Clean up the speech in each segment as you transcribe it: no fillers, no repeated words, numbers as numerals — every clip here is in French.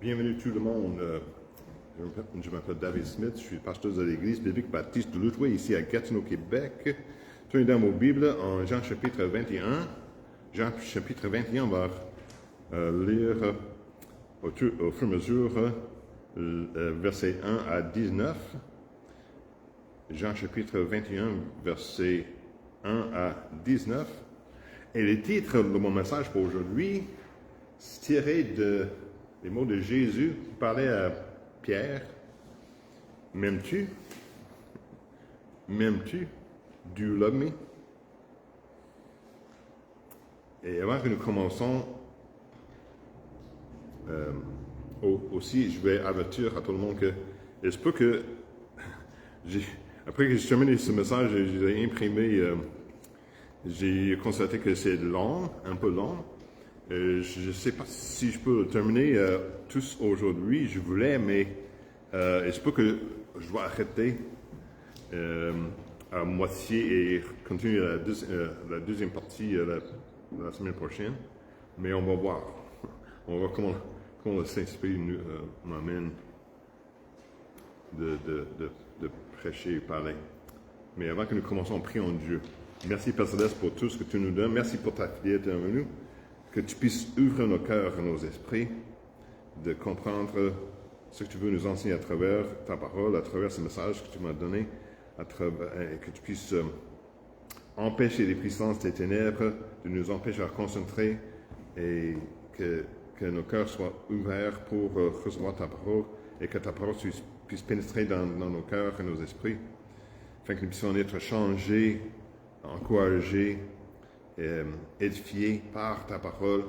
Bienvenue tout le monde. Je m'appelle David Smith, je suis pasteur de l'Église biblique baptiste de l'Outaouais ici à Gatineau, Québec. Tournez dans vos Bibles en Jean chapitre 21. Jean chapitre 21, on va lire au fur et à mesure versets 1 à 19. Jean chapitre 21, versets 1 à 19. Et le titre de mon message pour aujourd'hui, c'est tiré des mots de Jésus qui parlait à Pierre. M'aimes-tu? M'aimes-tu? Do you love me? Et avant que nous commençons, aussi, je vais avertir à tout le monde que il se peut que après que j'ai terminé ce message, je l'ai imprimé. J'ai constaté que c'est long, un peu long. Je ne sais pas si je peux le terminer tous aujourd'hui. Je voulais, mais il se peut que je dois arrêter à moitié et continuer la deuxième partie la semaine prochaine. Mais on va voir. On va voir comment le Saint-Esprit m'amène de prêcher et parler. Mais avant que nous commençons, prions Dieu. Merci, Père Céleste, pour tout ce que tu nous donnes. Merci pour ta fidélité envers nous. Que tu puisses ouvrir nos cœurs et nos esprits, de comprendre ce que tu veux nous enseigner à travers ta parole, à travers ce message que tu m'as donné, et que tu puisses empêcher les puissances des ténèbres de nous empêcher à concentrer et que nos cœurs soient ouverts pour recevoir ta parole et que ta parole puisse pénétrer dans nos cœurs et nos esprits, afin que nous puissions être changés, encouragés, édifiés par ta parole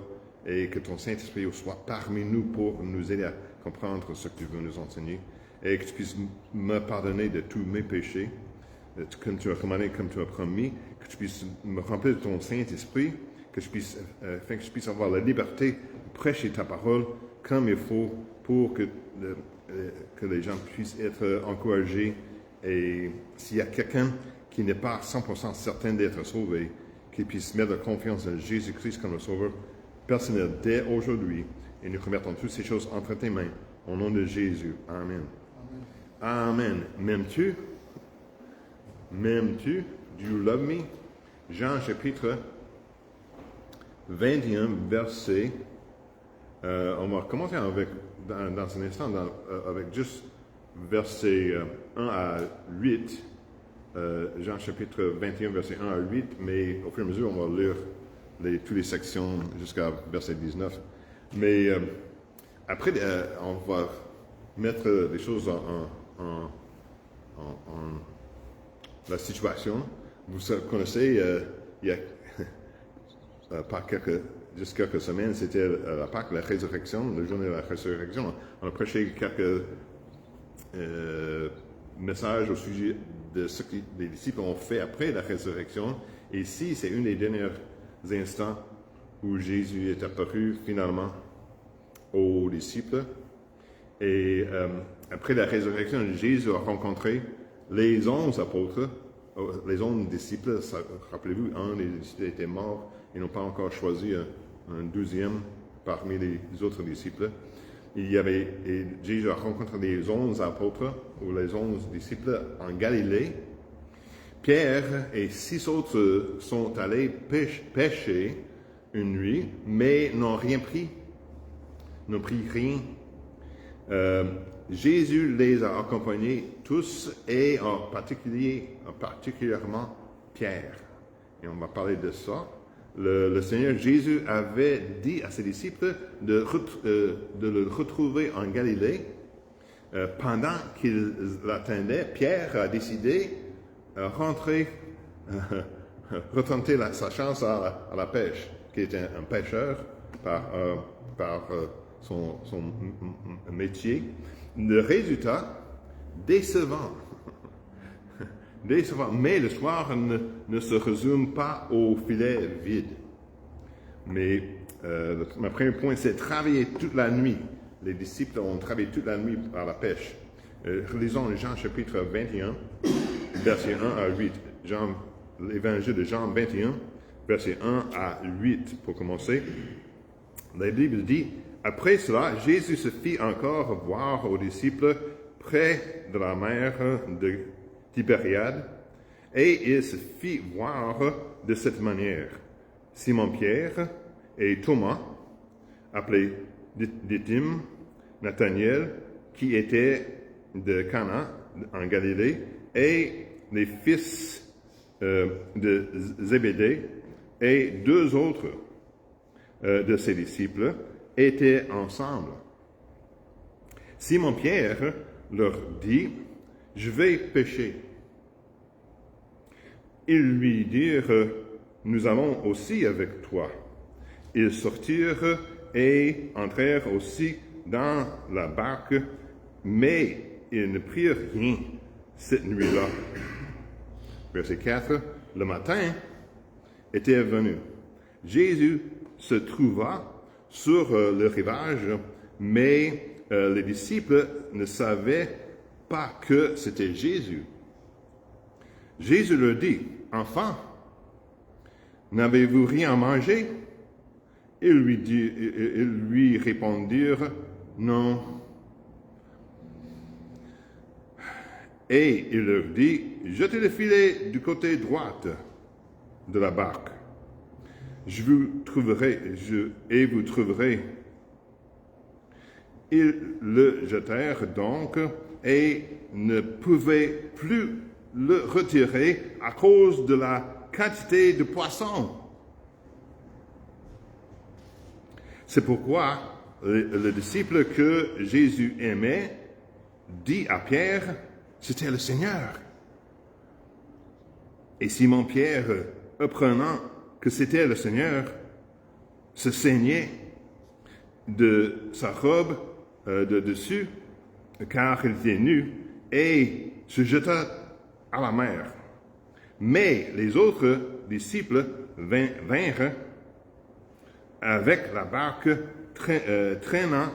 et que ton Saint-Esprit soit parmi nous pour nous aider à comprendre ce que tu veux nous enseigner et que tu puisses me pardonner de tous mes péchés, comme tu as commandé, comme tu as promis, que tu puisses me remplir de ton Saint-Esprit, afin que je puisse avoir la liberté de prêcher ta parole comme il faut pour que les gens puissent être encouragés. Et s'il y a quelqu'un qui n'est pas 100% certain d'être sauvé, qu'il puisse mettre confiance en Jésus-Christ comme le Sauveur personnel dès aujourd'hui. Et nous remettons toutes ces choses entre tes mains. Au nom de Jésus. Amen. Amen. Amen. M'aimes-tu? M'aimes-tu? Do you love me? Jean chapitre 21, verset. On va commencer dans un instant avec juste verset 1 à 8. Jean chapitre 21, verset 1 à 8, mais au fur et à mesure, on va lire toutes les sections jusqu'à verset 19. Mais après, on va mettre les choses en la situation. Vous connaissez, il y a juste quelques semaines, c'était la Pâque, la résurrection, la journée de la résurrection. On a prêché quelques messages au sujet de ce que les disciples ont fait après la résurrection. Et ici, c'est un des derniers instants où Jésus est apparu finalement aux disciples. Et après la résurrection, Jésus a rencontré les 11 apôtres, les 11 disciples. Rappelez-vous, un des disciples était mort. Ils n'ont pas encore choisi un 12e parmi les autres disciples. Et Jésus a rencontré les 11 apôtres ou les 11 disciples en Galilée. Pierre et 6 autres sont allés pêcher une nuit, mais n'ont rien pris. N'ont pris rien. Jésus les a accompagnés tous et particulièrement Pierre. Et on va parler de ça. Le Seigneur Jésus avait dit à ses disciples de le retrouver en Galilée. Pendant qu'ils l'attendaient, Pierre a décidé de retenter sa chance à la pêche, qui était un pêcheur par son métier. Le résultat, décevant. Mais l'histoire ne se résume pas au filet vide. Mais mon premier point, c'est travailler toute la nuit. Les disciples ont travaillé toute la nuit à la pêche. Lisons Jean chapitre 21, verset 1 à 8. L'évangile de Jean 21, verset 1 à 8 pour commencer. La Bible dit, Après cela, Jésus se fit encore voir aux disciples près de la mer de Tibériade, et il se fit voir de cette manière Simon-Pierre et Thomas, appelé Didyme, Nathanaël, qui était de Cana en Galilée, et les fils de Zébédée, et deux autres de ses disciples étaient ensemble. Simon-Pierre leur dit, « Je vais pêcher. » Ils lui dirent, « Nous allons aussi avec toi. » Ils sortirent et entrèrent aussi dans la barque, mais ils ne prirent rien cette nuit-là. Verset 4. Le matin était venu. Jésus se trouva sur le rivage, mais les disciples ne savaient pas que c'était Jésus. Jésus leur dit, « Enfants, n'avez-vous rien mangé ?» Ils lui répondirent, « Non. » Et il leur dit, « Jetez le filet du côté droit de la barque. Vous trouverez. » Ils le jetèrent donc et ne pouvaient plus le retirer à cause de la quantité de poissons. C'est pourquoi le disciple que Jésus aimait dit à Pierre, « C'était le Seigneur. » Et Simon-Pierre, apprenant que c'était le Seigneur, se ceignait de sa robe de dessus, car il était nu, et se jeta à la mer. Mais les autres disciples vinrent avec la barque traînant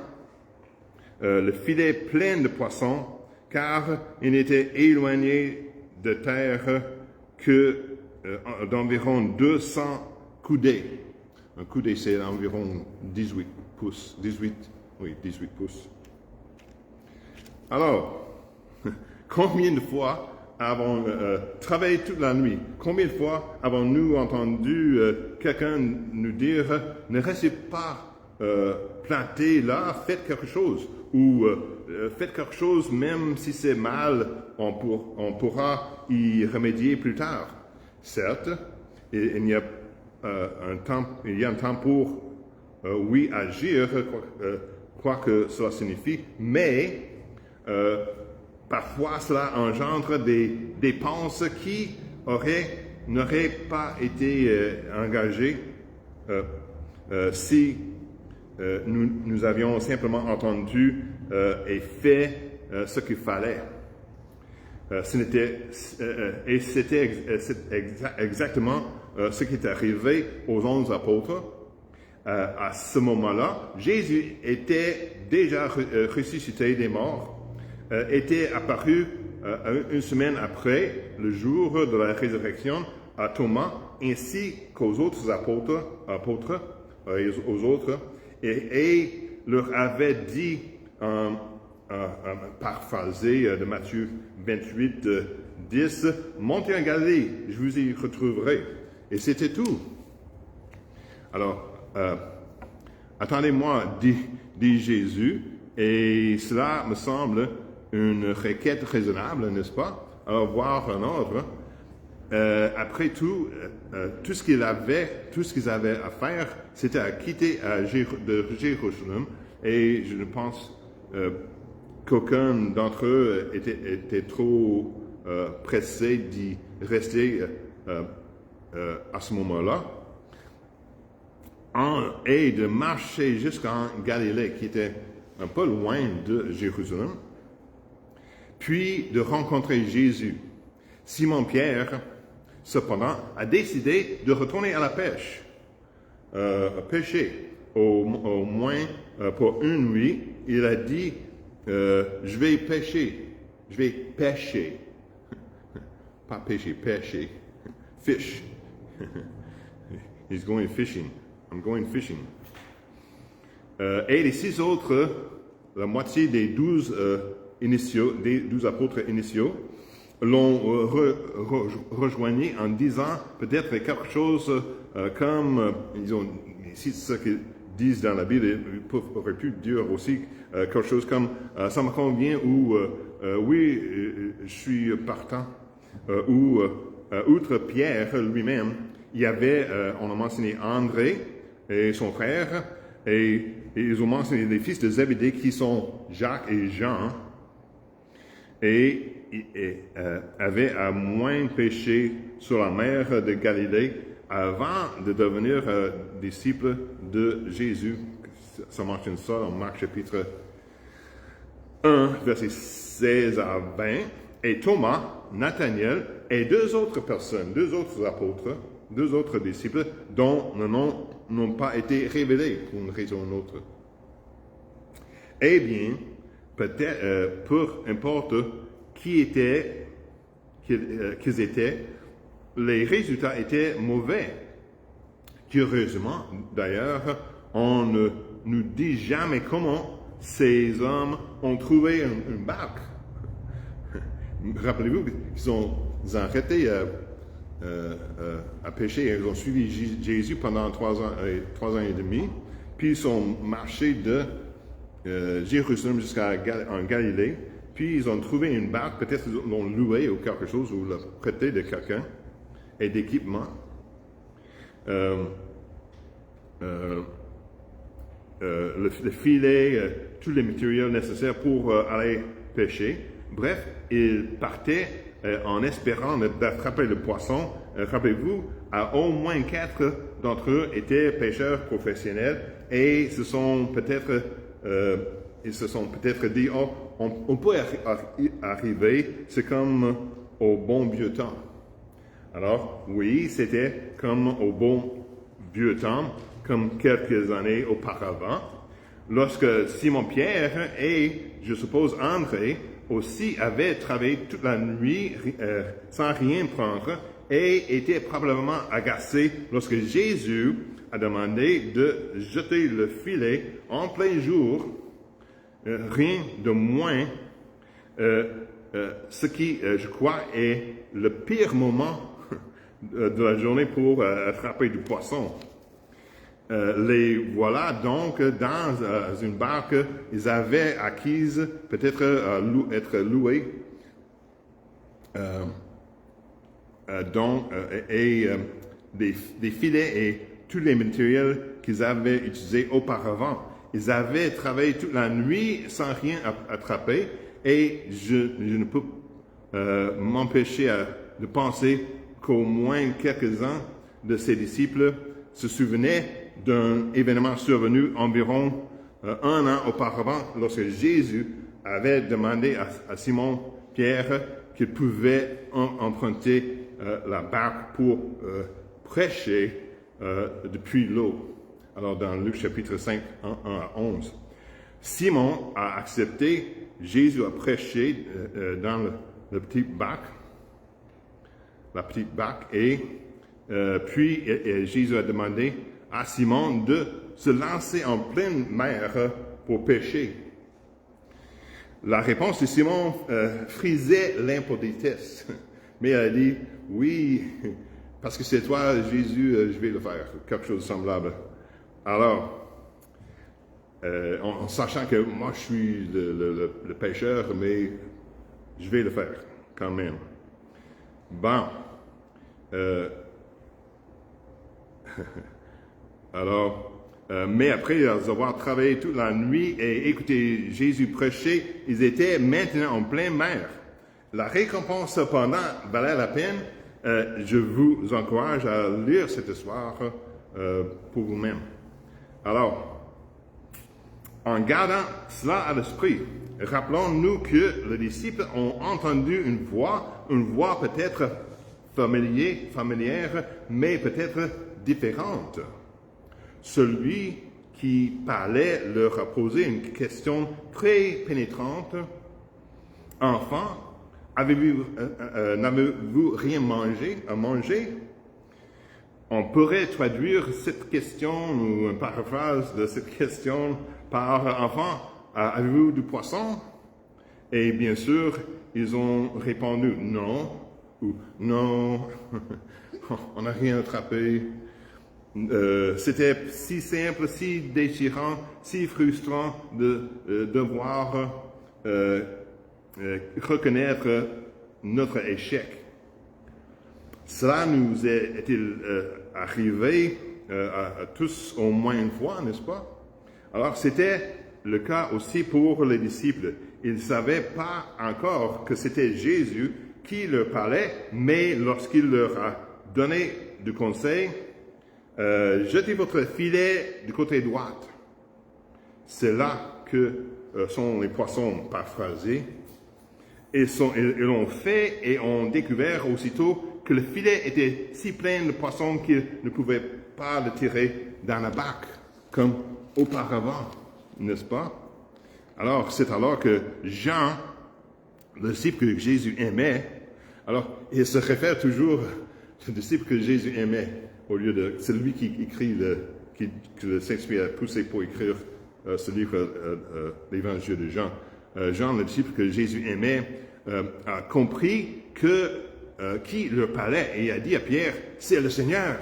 le filet plein de poissons, car il était éloigné de terre que d'environ 200 coudées. Un coudé, c'est environ 18 pouces. 18 pouces. Alors, combien de fois avons travaillé toute la nuit? Combien de fois avons-nous entendu quelqu'un nous dire « Ne restez pas plantés là, faites quelque chose » ou faites quelque chose même si c'est mal, on pourra y remédier plus tard. Certes, il y a un temps pour, oui, agir, quoi que cela signifie, mais parfois cela engendre des dépenses qui n'auraient pas été engagées si nous avions simplement entendu et fait ce qu'il fallait. C'était exactement ce qui est arrivé aux 11 apôtres. À ce moment-là, Jésus était déjà ressuscité des morts, était apparu une semaine après le jour de la résurrection à Thomas, ainsi qu'aux autres apôtres, aux autres, et leur avait dit, paraphrasé de Matthieu 28, 10, « Montez en Galilée, je vous y retrouverai. » Et c'était tout. Alors, attendez-moi, dit Jésus, et cela me semble une requête raisonnable, n'est-ce pas? Alors, voir un ordre. Après tout, tout ce qu'ils avaient à faire, c'était à quitter de Jérusalem, et je ne pense qu'aucun d'entre eux était trop pressé d'y rester à ce moment-là, et de marcher jusqu'en Galilée, qui était un peu loin de Jérusalem, puis de rencontrer Jésus. Simon-Pierre, cependant, a décidé de retourner à la pêche, pêcher, au moins pour une nuit. Il a dit, je vais pêcher, pas pêcher, pêcher, fish. He's going fishing. I'm going fishing. Et les 6 autres, la moitié des 12 apôtres initiaux, l'ont rejoigné en disant peut-être quelque chose comme, ici ce qu'ils disent dans la Bible, ils auraient pu dire aussi quelque chose comme ça me convient ou oui, je suis partant, ou outre Pierre lui-même, il y avait, on a mentionné André et son frère, et ils ont mentionné les fils de Zébédée qui sont Jacques et Jean, et avaient à moins péché sur la mer de Galilée avant de devenir disciples de Jésus. Ça mentionne ça dans Marc chapitre 1, versets 16 à 20. Et Thomas, Nathanaël et 2 autres personnes, 2 autres apôtres, 2 autres disciples dont le nom n'ont pas été révélés pour une raison ou une autre. Eh bien, peut-être, peu importe qu'ils étaient, les résultats étaient mauvais. Curieusement, d'ailleurs, on ne nous dit jamais comment ces hommes ont trouvé une barque. Rappelez-vous qu'ils ont arrêté à pêcher. Ils ont suivi Jésus pendant 3 ans et demi. Puis ils ont marché de Jérusalem en Galilée. Puis ils ont trouvé une barque. Peut-être qu'ils l'ont louée ou quelque chose, ou l'ont prêté de quelqu'un, et d'équipement. Le filet, tous les matériaux nécessaires pour aller pêcher. Bref, ils partaient en espérant d'attraper le poisson. Rappelez-vous, au moins 4 d'entre eux étaient pêcheurs professionnels et ils se sont peut-être dit, oh, on peut arriver, c'est comme au bon vieux temps. Alors, oui, c'était comme au bon vieux temps, comme quelques années auparavant, lorsque Simon-Pierre et, je suppose, André aussi avaient travaillé toute la nuit sans rien prendre et étaient probablement agacés lorsque Jésus a demandé de jeter le filet en plein jour, rien de moins, ce qui, je crois, est le pire moment de la journée pour attraper du poisson. Les voilà donc dans une barque. Ils avaient acquise peut-être être loués des filets et tous les matériels qu'ils avaient utilisés auparavant. Ils avaient travaillé toute la nuit sans rien attraper et je ne peux m'empêcher de penser qu'au moins quelques-uns de ses disciples se souvenaient d'un événement survenu environ 1 an auparavant, lorsque Jésus avait demandé à Simon-Pierre qu'il pouvait emprunter la barque pour prêcher depuis l'eau. Alors, dans Luc chapitre 5, 1 à 11. Simon a accepté, Jésus a prêché dans le petit bac, la petite barque, et puis Jésus a demandé à Simon de se lancer en pleine mer pour pêcher. La réponse de Simon frisait l'impolitesse, mais elle a dit, oui, parce que c'est toi, Jésus, je vais le faire, quelque chose de semblable. Alors, en sachant que moi je suis le pêcheur, mais je vais le faire quand même. Bon. Alors, mais après avoir travaillé toute la nuit et écouté Jésus prêcher, ils étaient maintenant en pleine mer. La récompense, cependant, valait la peine. Je vous encourage à lire cette histoire pour vous-même. Alors, en gardant cela à l'esprit, rappelons-nous que les disciples ont entendu une voix peut-être familière, mais peut-être différente. Celui qui parlait leur a posé une question très pénétrante. « Enfants, n'avez-vous rien à manger ?» On pourrait traduire cette question ou une paraphrase de cette question par enfant, avez-vous du poisson? Et bien sûr, ils ont répondu non, ou non, on n'a rien attrapé. C'était si simple, si déchirant, si frustrant de devoir reconnaître notre échec. Cela nous est-il arrivé à tous au moins une fois, n'est-ce pas? Alors c'était le cas aussi pour les disciples. Ils ne savaient pas encore que c'était Jésus qui leur parlait, mais lorsqu'il leur a donné du conseil, jetez votre filet du côté droit. C'est là que sont les poissons paraphrasés. Ils l'ont fait et ont découvert aussitôt que le filet était si plein de poissons qu'ils ne pouvaient pas le tirer dans la barque, comme auparavant, n'est-ce pas? Alors, c'est alors que Jean, le disciple que Jésus aimait, alors, il se réfère toujours au disciple que Jésus aimait, au lieu de... C'est lui qui écrit, que le Saint-Esprit a poussé pour écrire ce livre, l'Évangile de Jean. Jean, le disciple que Jésus aimait, a compris qui leur parlait et a dit à Pierre, c'est le Seigneur.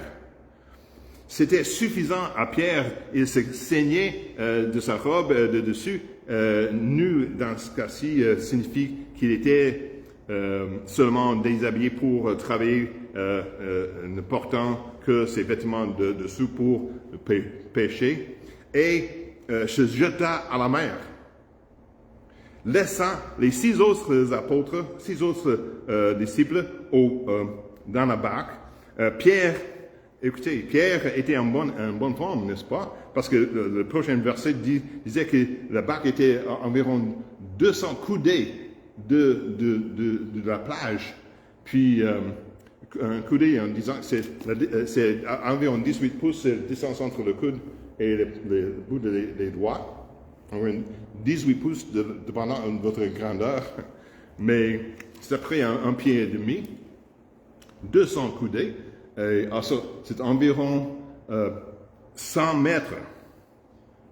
C'était suffisant à Pierre, il se saignait de sa robe de dessus, nu dans ce cas-ci signifie qu'il était seulement déshabillé pour travailler, ne portant que ses vêtements de dessous pour pêcher, et se jeta à la mer, laissant les 6 autres apôtres, 6 autres disciples dans la barque. Pierre était en bonne forme, n'est-ce pas? Parce que le prochain verset disait que la barque était à environ 200 coudées de la plage. Puis, un coudé, en disant que c'est environ 18 pouces, c'est la distance entre le coude et le bout des doigts. 18 pouces dépendant de votre grandeur, mais c'est après un pied et demi, 200 coudées, et c'est environ 100 mètres,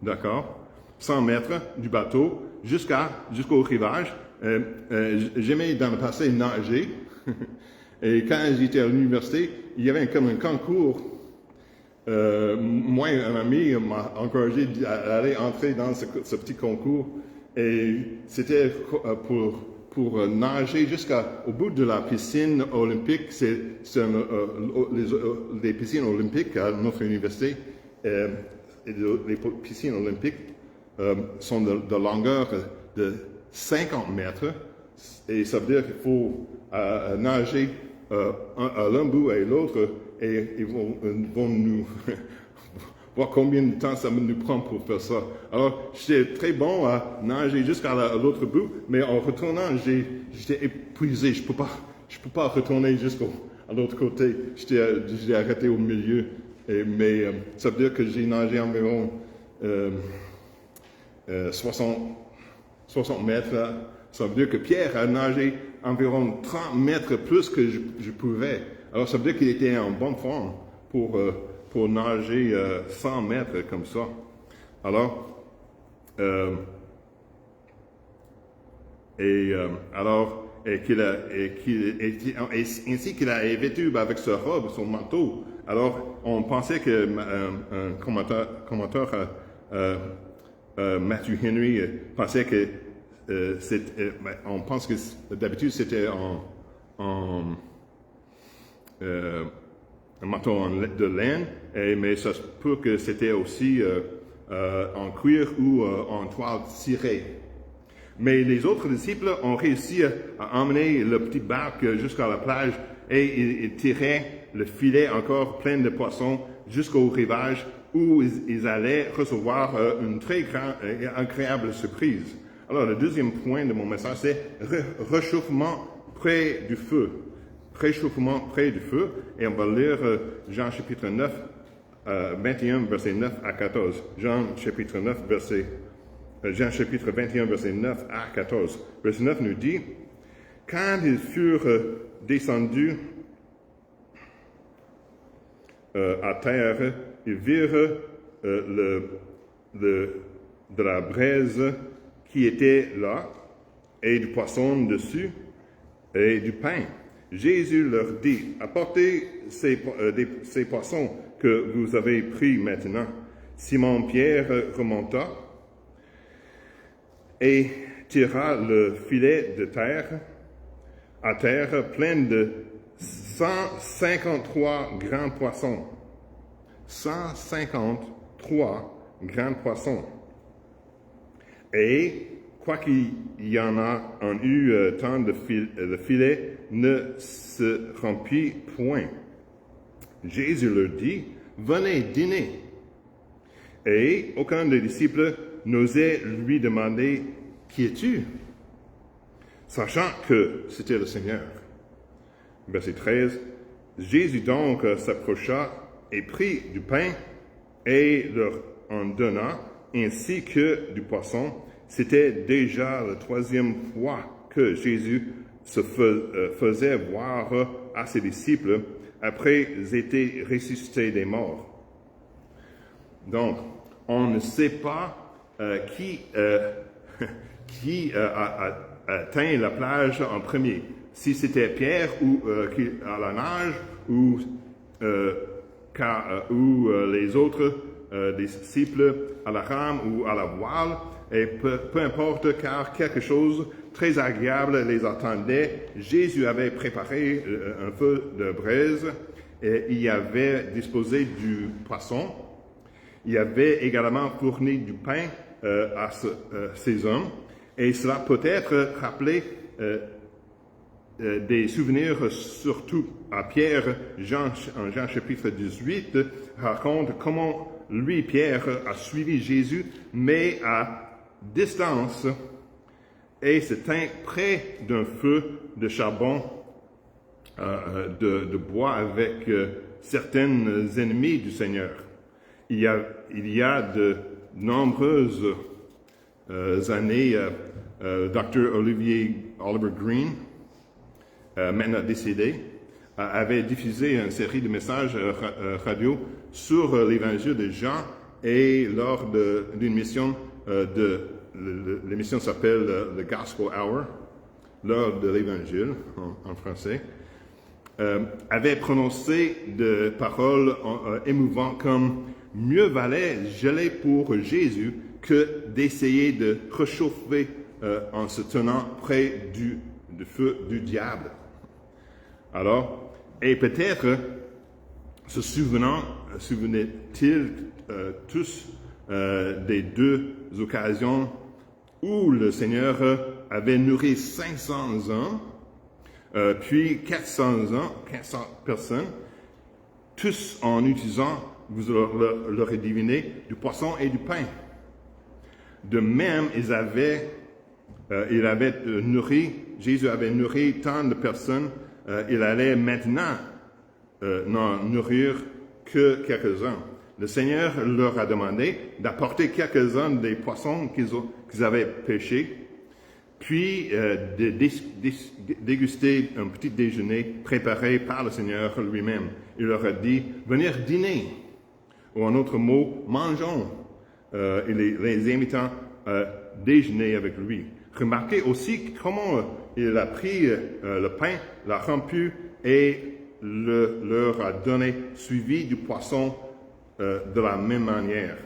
d'accord? 100 mètres du bateau jusqu'au rivage. J'aimais dans le passé nager, et quand j'étais à l'université, il y avait comme un concours. Moi, un ami m'a encouragé à aller entrer dans ce petit concours, et c'était pour nager jusqu'au bout de la piscine olympique. C'est les piscines olympiques à notre université. Les piscines olympiques sont de longueur de 50 mètres, et ça veut dire qu'il faut nager à l'un bout et l'autre, et ils vont nous voir combien de temps ça nous prend pour faire ça. Alors, j'étais très bon à nager jusqu'à l'autre bout, mais en retournant, j'étais épuisé. Je peux pas retourner à l'autre côté. J'ai arrêté au milieu. Mais ça veut dire que j'ai nagé environ 60 mètres. Ça veut dire que Pierre a nagé environ 30 mètres plus que je pouvais. Alors, ça veut dire qu'il était en bonne forme pour nager 100 mètres comme ça. Alors, ainsi qu'il a vêtu avec sa robe, son manteau. Alors, on pensait que un commentateur Matthew Henry pensait que on pense que d'habitude c'était un manteau de laine, mais ça se peut que c'était aussi en cuir ou en toile cirée. Mais les autres disciples ont réussi à emmener le petit barque jusqu'à la plage, et ils tiraient le filet encore plein de poissons jusqu'au rivage, où ils allaient recevoir une très agréable surprise. Alors, le deuxième point de mon message, c'est réchauffement près du feu. Réchauffement près du feu. Et on va lire Jean chapitre 9, 21, verset 9 à 14. Jean chapitre 21, verset 9 à 14. Verset 9 nous dit, « Quand ils furent descendus à terre, ils virent de la braise qui était là, et du poisson dessus, et du pain. Jésus leur dit, apportez ces poissons que vous avez pris maintenant. Simon-Pierre remonta et tira le filet de terre, à terre plein de 153 grands poissons. 153 grands poissons. Et quoiqu'il y en eût tant, le filet ne se remplit point. Jésus leur dit, venez dîner. Et aucun des disciples n'osait lui demander, qui es-tu? Sachant que c'était le Seigneur. Verset 13. Jésus donc s'approcha et prit du pain et leur en donna, ainsi que du poisson. C'était déjà la 3e fois que Jésus se faisait voir à ses disciples après avoir été ressuscité des morts. Donc, on ne sait pas qui a atteint la plage en premier. Si c'était Pierre ou qui à la nage ou les autres disciples à la rame ou à la voile, et peu importe, car quelque chose de très agréable les attendait. Jésus avait préparé un feu de braise et il avait disposé du poisson. Il avait également fourni du pain à ces hommes, et cela peut être rappelé des souvenirs surtout à Pierre. En Jean chapitre 18 raconte comment lui, Pierre, a suivi Jésus, mais à distance, et se tint près d'un feu de charbon de bois avec certains ennemis du Seigneur. Il y a de nombreuses années, Dr. Oliver Green, maintenant décédé, avait diffusé une série de messages radio sur l'évangile de Jean, et lors d'une mission l'émission s'appelle The Gospel Hour, l'heure de l'évangile en français, avait prononcé des paroles émouvantes comme « Mieux valait geler pour Jésus que d'essayer de réchauffer en se tenant près du feu du diable. » Alors, et peut-être se souvenaient-ils tous des 2 occasions où le Seigneur avait nourri 500 ans, puis 400 personnes, tous en utilisant, vous l'aurez deviné, du poisson et du pain. De même, Jésus avait nourri tant de personnes, il allait maintenant n'en nourrir que quelques-uns. Le Seigneur leur a demandé d'apporter quelques-uns des poissons qu'ils avaient pêchés, puis de déguster un petit déjeuner préparé par le Seigneur lui-même. Il leur a dit, venir dîner, ou en autre mot, mangeons, et les invitant à déjeuner avec lui. Remarquez aussi comment il a pris le pain, l'a rompu et leur a donné, suivi du poisson de la même manière.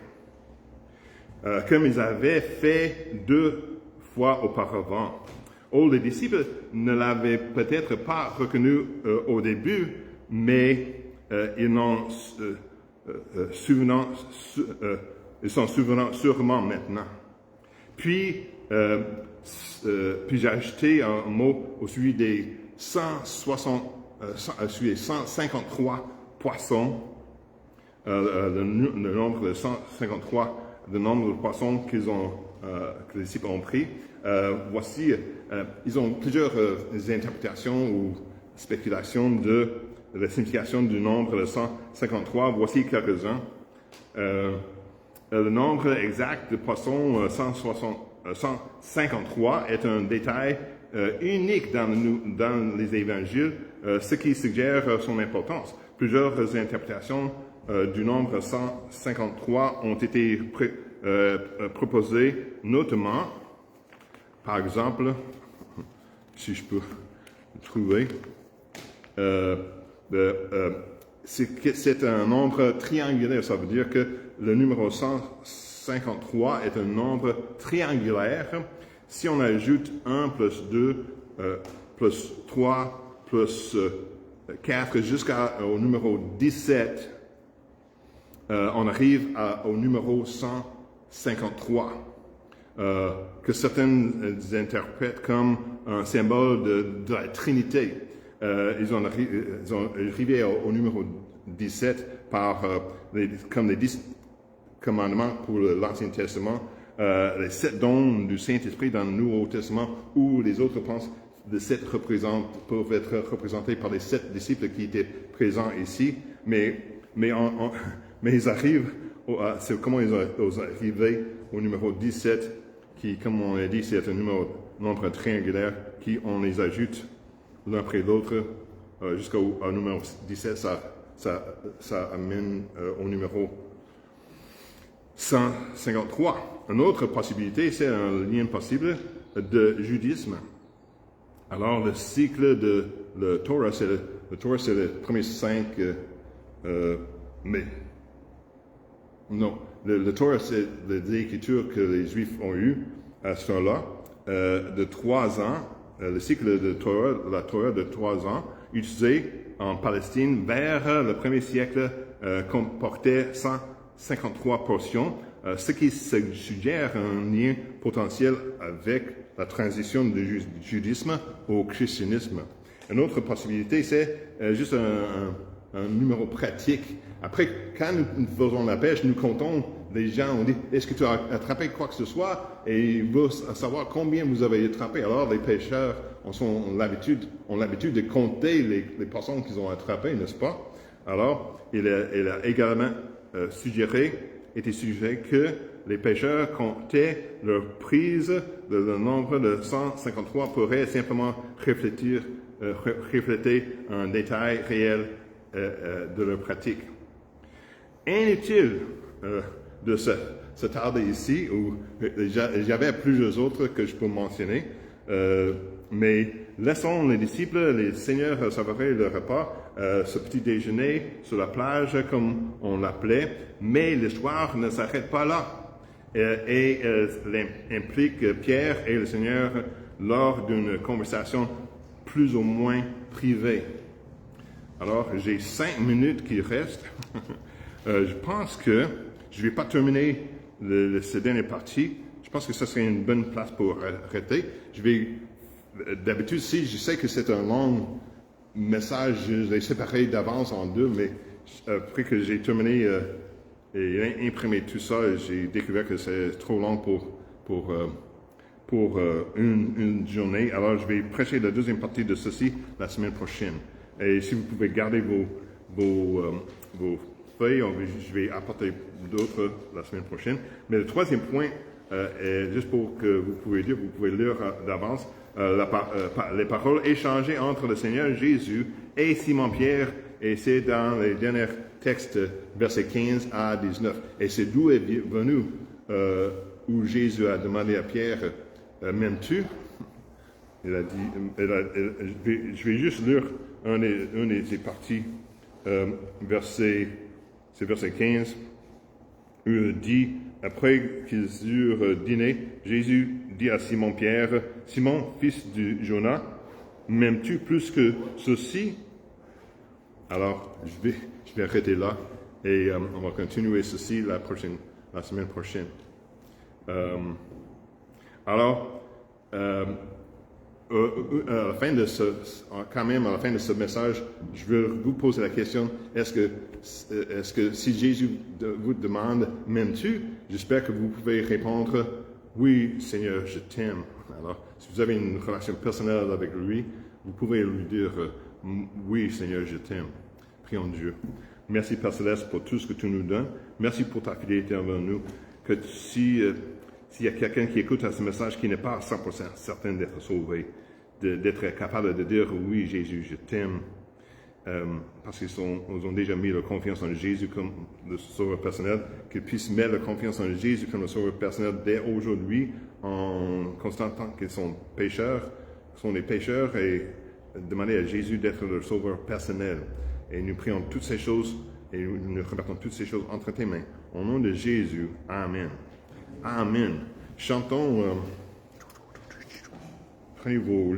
Comme ils avaient fait 2 fois auparavant. Les disciples ne l'avaient peut-être pas reconnu au début, mais ils s'en souvenant sûrement maintenant. Puis j'ai ajouté un mot au sujet des 153 poissons, le nombre de 153, le nombre de poissons que les disciples ont pris. Voici, ils ont plusieurs interprétations ou spéculations de la signification du nombre de 153. Voici quelques-uns. Le nombre exact de poissons 153 est un détail unique dans les évangiles, ce qui suggère son importance. Plusieurs interprétations du nombre 153 ont été proposées, notamment, par exemple, si je peux le trouver, c'est un nombre triangulaire. Ça veut dire que le numéro 153 est un nombre triangulaire. Si on ajoute 1 plus 2 plus 3 plus 4 jusqu'au numéro 17, on arrive au numéro 153, que certains interprètent comme un symbole de la Trinité. Ils ont arrivé au numéro 17 comme les 10 commandements pour l'Ancien Testament, les 7 dons du Saint-Esprit dans le Nouveau Testament, où les autres pensent les 7 peuvent être représentés par les 7 disciples qui étaient présents ici, mais ils arrivent, c'est comment ils ont arrivé au numéro 17, qui, comme on l'a dit, c'est un nombre triangulaire, qui on les ajoute l'un après l'autre jusqu'au numéro 17, ça amène au numéro 153. Une autre possibilité, c'est un lien possible de judaïsme. Alors, le cycle de la Torah, c'est le premier 5 mais non, le Torah, c'est l'écriture que les Juifs ont eue à ce temps-là, de 3 ans, le cycle de Torah, la Torah de 3 ans, utilisé en Palestine vers le premier siècle, comportait 153 portions, ce qui suggère un lien potentiel avec la transition du judaïsme au christianisme. Une autre possibilité, c'est juste un numéro pratique. Après, quand nous faisons la pêche, nous comptons les gens, on dit, est-ce que tu as attrapé quoi que ce soit? Et il veut savoir combien vous avez attrapé. Alors, les pêcheurs ont l'habitude de compter les poissons qu'ils ont attrapés, n'est-ce pas? Alors, il a également suggéré que les pêcheurs comptaient leur prise, le nombre de 153 pourrait simplement refléter un détail réel de leur pratique. Inutile de se tarder ici, où j'avais plusieurs autres que je peux mentionner, mais laissons les disciples, les seigneurs savourer le repas, ce petit déjeuner sur la plage, comme on l'appelait, mais l'histoire ne s'arrête pas là. Et implique Pierre et le Seigneur lors d'une conversation plus ou moins privée. Alors, j'ai 5 minutes qui restent. Je pense que je ne vais pas terminer cette dernière partie. Je pense que ce serait une bonne place pour arrêter. D'habitude, si je sais que c'est un long message, je l'ai séparé d'avance en 2, mais après que j'ai terminé et imprimé tout ça, j'ai découvert que c'est trop long pour une journée. Alors, je vais prêcher la deuxième partie de ceci la semaine prochaine. Et si vous pouvez garder vos feuilles, je vais apporter d'autres la semaine prochaine. Mais le troisième point, juste pour que vous pouvez lire d'avance, les paroles échangées entre le Seigneur Jésus et Simon-Pierre, et c'est dans les derniers textes, versets 15 à 19. Et c'est d'où est venu où Jésus a demandé à Pierre, m'aimes-tu? Il a dit, je vais juste lire un des parties, verset 15, où il dit, après qu'ils eurent dîné, Jésus dit à Simon-Pierre, Simon, fils de Jonas, m'aimes-tu plus que ceci? Alors, je vais arrêter là et on va continuer ceci la semaine prochaine. Alors, à la fin de ce message, je veux vous poser la question, est-ce que si Jésus vous demande, m'aimes-tu? J'espère que vous pouvez répondre, oui, Seigneur, je t'aime. Alors, si vous avez une relation personnelle avec lui, vous pouvez lui dire, oui, Seigneur, je t'aime. Prions Dieu. Merci, Père Céleste, pour tout ce que tu nous donnes. Merci pour ta fidélité envers nous. Que s'il y a quelqu'un qui écoute à ce message qui n'est pas à 100% certain d'être sauvé, d'être capable de dire, oui, Jésus, je t'aime. parce qu'ils ont déjà mis leur confiance en Jésus comme le sauveur personnel, qu'ils puissent mettre leur confiance en Jésus comme le sauveur personnel dès aujourd'hui, en constatant qu'ils sont pécheurs, et demander à Jésus d'être leur sauveur personnel. Et nous prions toutes ces choses, et nous remettons toutes ces choses entre tes mains. Au nom de Jésus, Amen. Amen. Chantons, prenez vos livres.